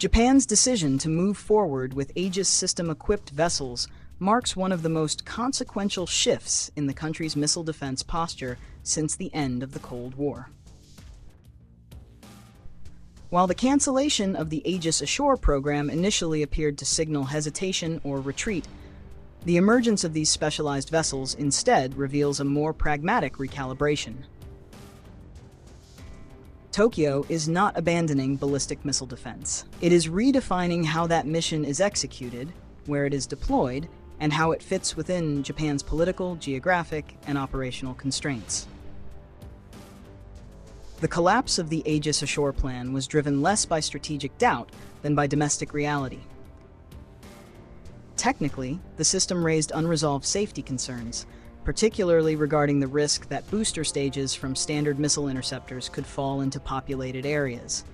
Japan's decision to move forward with Aegis System Equipped Vessels marks one of the most consequential shifts in the country's missile defense posture since the end of the Cold War. While the cancellation of the Aegis Ashore program initially appeared to signal hesitation or retreat, the emergence of these specialized vessels instead reveals a more pragmatic recalibration. Tokyo is not abandoning ballistic missile defense. It is redefining how that mission is executed, where it is deployed, and how it fits within Japan's political, geographic, and operational constraints. The collapse of the Aegis Ashore plan was driven less by strategic doubt than by domestic reality. Technically, the system raised unresolved safety concerns, particularly regarding the risk that booster stages from standard missile interceptors could fall into populated areas.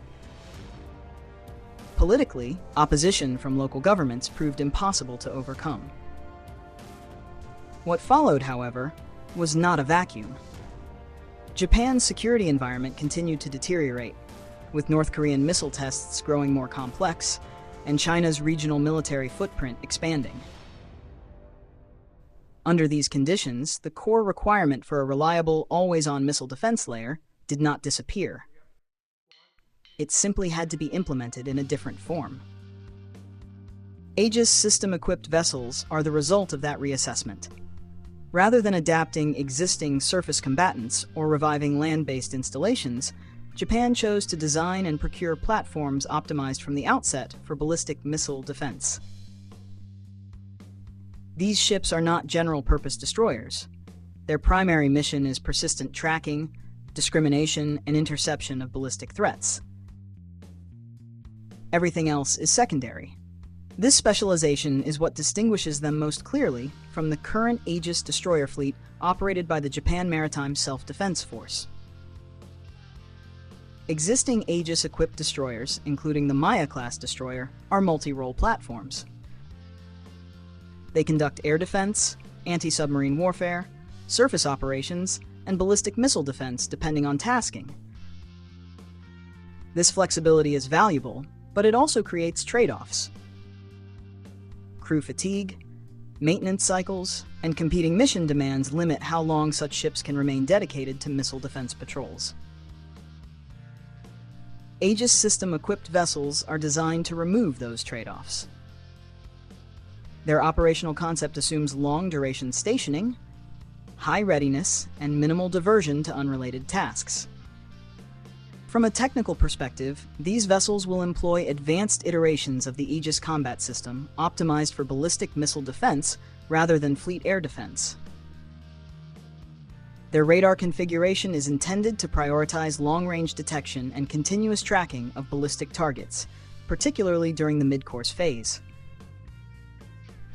Politically, opposition from local governments proved impossible to overcome. What followed, however, was not a vacuum. Japan's security environment continued to deteriorate, with North Korean missile tests growing more complex and China's regional military footprint expanding. Under these conditions, the core requirement for a reliable, always-on missile defense layer did not disappear. It simply had to be implemented in a different form. Aegis system-equipped vessels are the result of that reassessment. Rather than adapting existing surface combatants or reviving land-based installations, Japan chose to design and procure platforms optimized from the outset for ballistic missile defense. These ships are not general-purpose destroyers. Their primary mission is persistent tracking, discrimination, and interception of ballistic threats. Everything else is secondary. This specialization is what distinguishes them most clearly from the current Aegis destroyer fleet operated by the Japan Maritime Self-Defense Force. Existing Aegis-equipped destroyers, including the Maya-class destroyer, are multi-role platforms. They conduct air defense, anti-submarine warfare, surface operations, and ballistic missile defense depending on tasking. This flexibility is valuable, but it also creates trade-offs. Crew fatigue, maintenance cycles, and competing mission demands limit how long such ships can remain dedicated to missile defense patrols. Aegis system-equipped vessels are designed to remove those trade-offs. Their operational concept assumes long-duration stationing, high readiness, and minimal diversion to unrelated tasks. From a technical perspective, these vessels will employ advanced iterations of the Aegis combat system optimized for ballistic missile defense rather than fleet air defense. Their radar configuration is intended to prioritize long-range detection and continuous tracking of ballistic targets, particularly during the mid-course phase.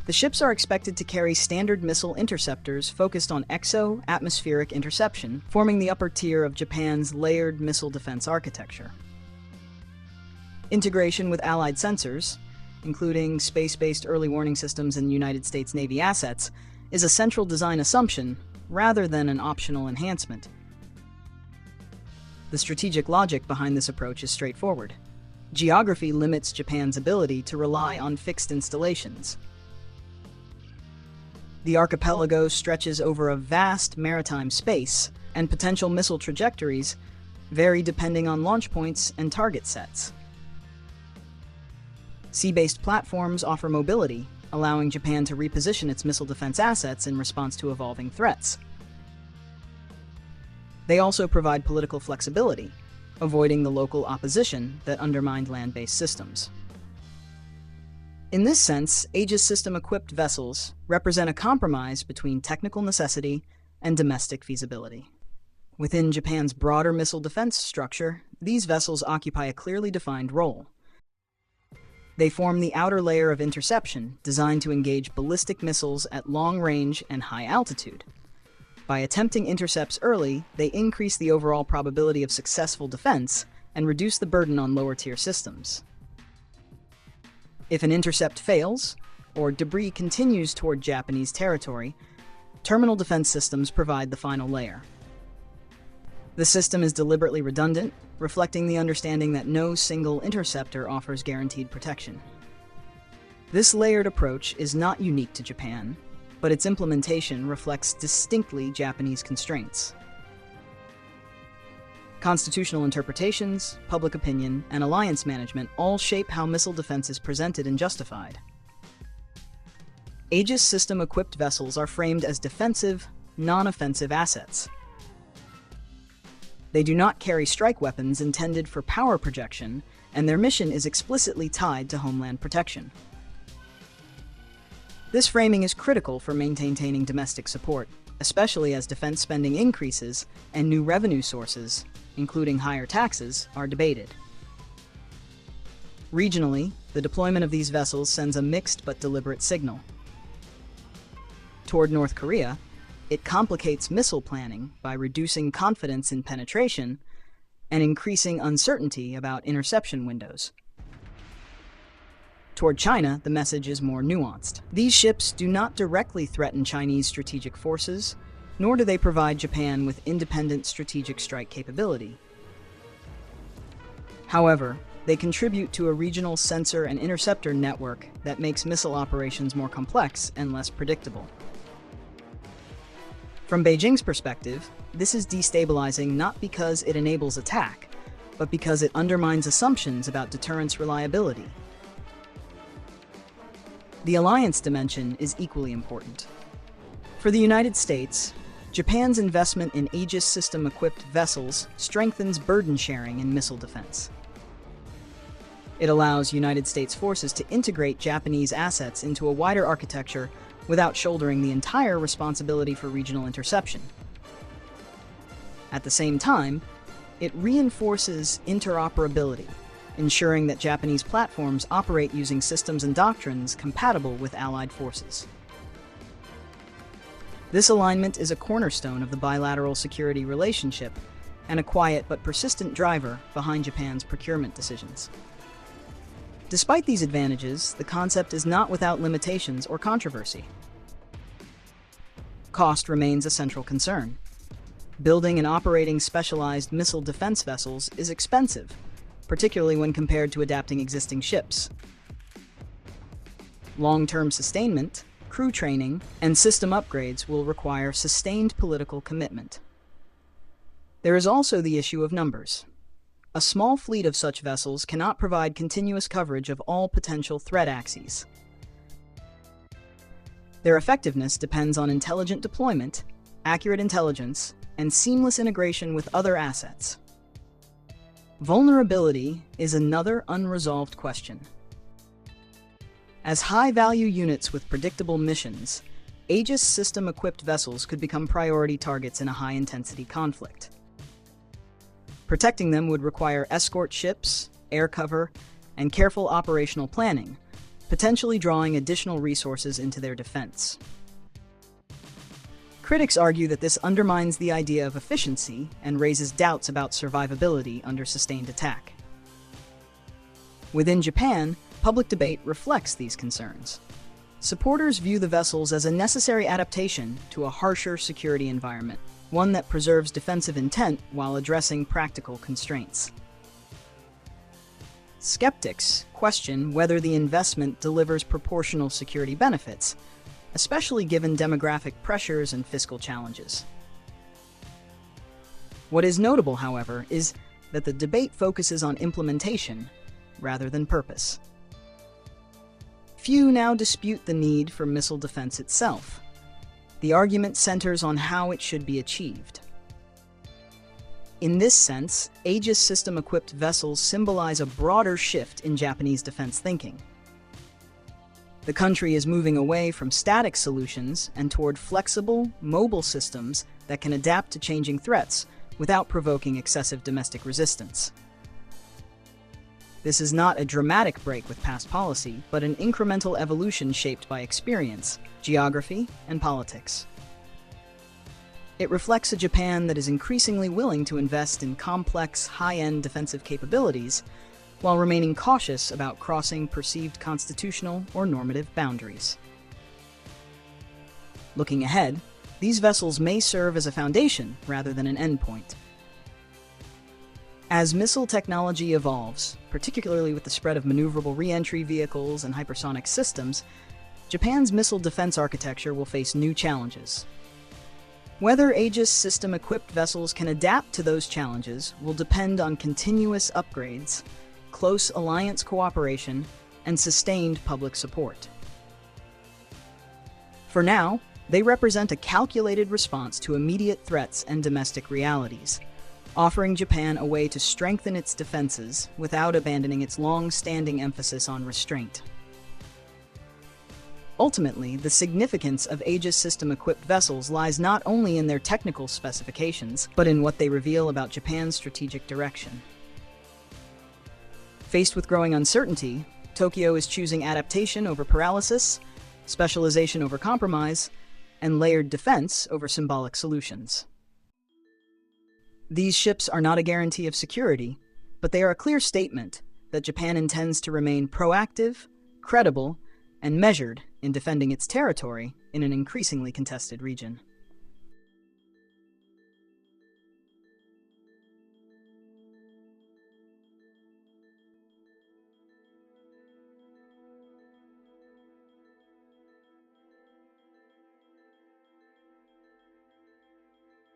The ships are expected to carry standard missile interceptors focused on exo-atmospheric interception, forming the upper tier of Japan's layered missile defense architecture. Integration with allied sensors, including space-based early warning systems and United States Navy assets, is a central design assumption rather than an optional enhancement. The strategic logic behind this approach is straightforward. Geography limits Japan's ability to rely on fixed installations. The archipelago stretches over a vast maritime space, and potential missile trajectories vary depending on launch points and target sets. Sea-based platforms offer mobility, allowing Japan to reposition its missile defense assets in response to evolving threats. They also provide political flexibility, avoiding the local opposition that undermined land-based systems. In this sense, Aegis system-equipped vessels represent a compromise between technical necessity and domestic feasibility. Within Japan's broader missile defense structure, these vessels occupy a clearly defined role. They form the outer layer of interception, designed to engage ballistic missiles at long range and high altitude. By attempting intercepts early, they increase the overall probability of successful defense and reduce the burden on lower-tier systems. If an intercept fails, or debris continues toward Japanese territory, terminal defense systems provide the final layer. The system is deliberately redundant, reflecting the understanding that no single interceptor offers guaranteed protection. This layered approach is not unique to Japan, but its implementation reflects distinctly Japanese constraints. Constitutional interpretations, public opinion, and alliance management all shape how missile defense is presented and justified. Aegis System-Equipped vessels are framed as defensive, non-offensive assets. They do not carry strike weapons intended for power projection, and their mission is explicitly tied to homeland protection. This framing is critical for maintaining domestic support, especially as defense spending increases and new revenue sources, including higher taxes, are debated. Regionally, the deployment of these vessels sends a mixed but deliberate signal. Toward North Korea, it complicates missile planning by reducing confidence in penetration and increasing uncertainty about interception windows. Toward China, the message is more nuanced. These ships do not directly threaten Chinese strategic forces, nor do they provide Japan with independent strategic strike capability. However, they contribute to a regional sensor and interceptor network that makes missile operations more complex and less predictable. From Beijing's perspective, this is destabilizing not because it enables attack, but because it undermines assumptions about deterrence reliability. The alliance dimension is equally important. For the United States, Japan's investment in Aegis System-Equipped vessels strengthens burden sharing in missile defense. It allows United States forces to integrate Japanese assets into a wider architecture without shouldering the entire responsibility for regional interception. At the same time, it reinforces interoperability, ensuring that Japanese platforms operate using systems and doctrines compatible with Allied forces. This alignment is a cornerstone of the bilateral security relationship and a quiet but persistent driver behind Japan's procurement decisions. Despite these advantages, the concept is not without limitations or controversy. Cost remains a central concern. Building and operating specialized missile defense vessels is expensive, particularly when compared to adapting existing ships. Long-term sustainment, crew training, and system upgrades will require sustained political commitment. There is also the issue of numbers. A small fleet of such vessels cannot provide continuous coverage of all potential threat axes. Their effectiveness depends on intelligent deployment, accurate intelligence, and seamless integration with other assets. Vulnerability is another unresolved question. As high-value units with predictable missions, Aegis system-equipped vessels could become priority targets in a high-intensity conflict. Protecting them would require escort ships, air cover, and careful operational planning, potentially drawing additional resources into their defense. Critics argue that this undermines the idea of efficiency and raises doubts about survivability under sustained attack. Within Japan, public debate reflects these concerns. Supporters view the vessels as a necessary adaptation to a harsher security environment, one that preserves defensive intent while addressing practical constraints. Skeptics question whether the investment delivers proportional security benefits, especially given demographic pressures and fiscal challenges. What is notable, however, is that the debate focuses on implementation rather than purpose. Few now dispute the need for missile defense itself. The argument centers on how it should be achieved. In this sense, Aegis system-equipped vessels symbolize a broader shift in Japanese defense thinking. The country is moving away from static solutions and toward flexible, mobile systems that can adapt to changing threats without provoking excessive domestic resistance. This is not a dramatic break with past policy, but an incremental evolution shaped by experience, geography, and politics. It reflects a Japan that is increasingly willing to invest in complex, high-end defensive capabilities while remaining cautious about crossing perceived constitutional or normative boundaries. Looking ahead, these vessels may serve as a foundation rather than an endpoint. As missile technology evolves, particularly with the spread of maneuverable re-entry vehicles and hypersonic systems, Japan's missile defense architecture will face new challenges. Whether Aegis system-equipped vessels can adapt to those challenges will depend on continuous upgrades, close alliance cooperation, and sustained public support. For now, they represent a calculated response to immediate threats and domestic realities, offering Japan a way to strengthen its defenses without abandoning its long-standing emphasis on restraint. Ultimately, the significance of Aegis system-equipped vessels lies not only in their technical specifications, but in what they reveal about Japan's strategic direction. Faced with growing uncertainty, Tokyo is choosing adaptation over paralysis, specialization over compromise, and layered defense over symbolic solutions. These ships are not a guarantee of security, but they are a clear statement that Japan intends to remain proactive, credible, and measured in defending its territory in an increasingly contested region.